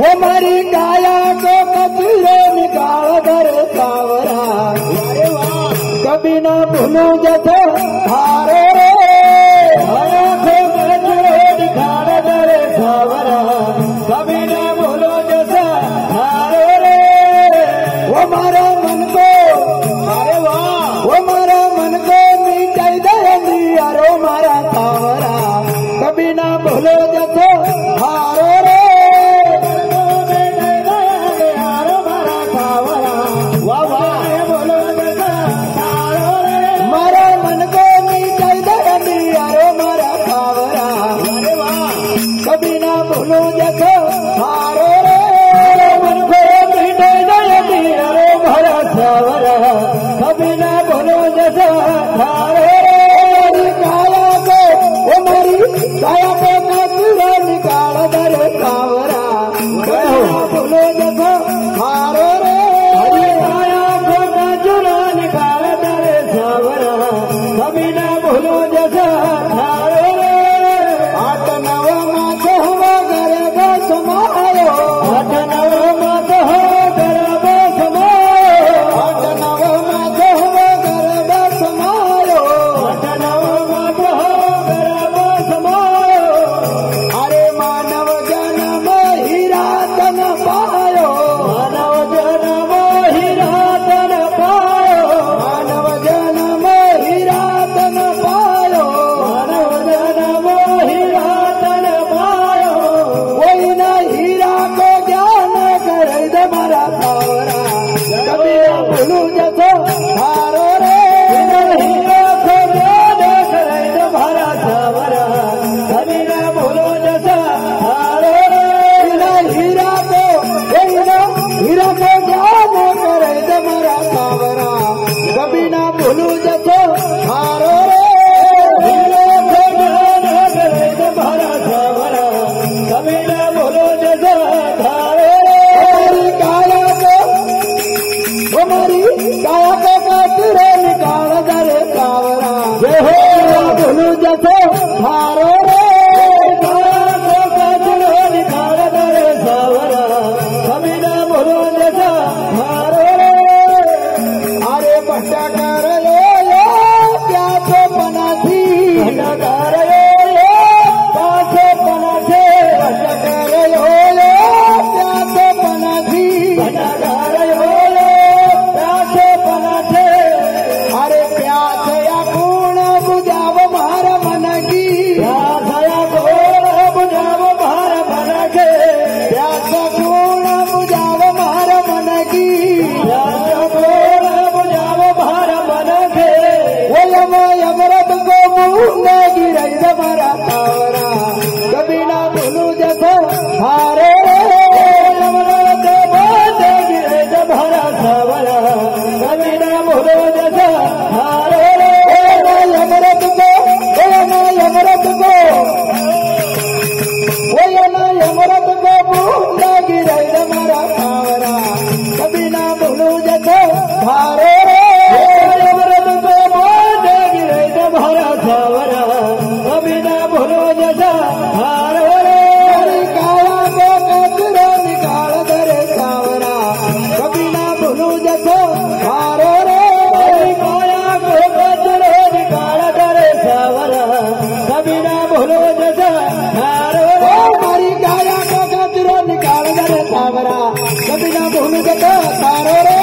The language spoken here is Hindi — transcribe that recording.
वो मारी काया को कचरे निकाल दर सावरा कभी ना भूलू जैसे हारे रे कचरे निकाल दर सावरा कभी ना भूलू जैसे हारे रे वो मारा मन को अरे वाह वो मारा मन को नीचे दे यारो मारा सावरा कभी ना भूलो जैसे हारो रे मारा मन को नीचे दे यारो मारा सावरा कभी ना भूलो जैसे हारो रे मन को नीचे दे यारो मारा सावरा कभी ना भूलो जैसे हारो रे काया को वो मारी काया को कचरा निकाल दर सावरा भूलो जैसे हारो रे काया को कचरा निकाल दर सावरा कभी ना भूलो जैसे हारो रे आठ नव मास हुआ गर्भ समायो आठ नव मास हो गर्भ समायो आठ नव मास हुआ गर्भ समायो आठ नव मास हो गर्भ समायो अरे मानव जन्म हीरा तन पायो मानव जन्म हीरा तन पायो मानव जन्म हीरा तन पायो मानव जन्म हीरा तन पायो कोई न हीरा को ज्ञान करे दे मारा सावरा कभी ना भूलू जैसे हारो रे हीरा को ज्ञान करे दे मारा सावरा कभी ना भूलो जैसे हारो रे हीरा को हीरा को ज्ञान करे दे मारा सावरा कभी ना भूलू जैसे हारो रे हीरा को ज्ञान करे दे मारा सावरा कभी ना भूलो जैसे हारो रे हमारी काया को कचरे निकाल दर सावरा जय हो भूलू जैसे हारो रे काया को कचरे निकाल दर सावरा कभी ना भूलो जैसे हारो रे अरे भट्टा कर लो प्यासो पनासी भट्टा कर लो प्यासो पनासे भट्टा कर लो प्यासो पनासी भट्टा कर लो प्यासो पनासे अरे प्यास या पूर्ण बुझाव मार मन की प्यास या पूर्ण बुझाव मार मन के प्यास पूर्ण बुझाव मार मन की प्यास पूर्ण बुझाव मार मन के वो यमरत को मुंह में गिरई दे मारा सावरा कभी ना भूलू जैसे हारे रे यमरत को गिरई दे मारा सावरा कभी ना भूलो जैसे हारे रे यमरत को यमरत को यमरत को मुंह में गिरई दे मारा सावरा कभी ना भूलू जैसे हारे रे यमरत को मुंह में गिरई दे मारा सावरा कभी ना भूलो जैसे हारो रे काया को कचरा निकाल दर सावरा कभी ना भूलू जैसे हारो रे काया को कचरा निकाल दर सावरा कभी ना भूलो जैसे हारो रे हमारी काया को कचरा निकाल दर सावरा कभी ना भूलू जैसे हारो रे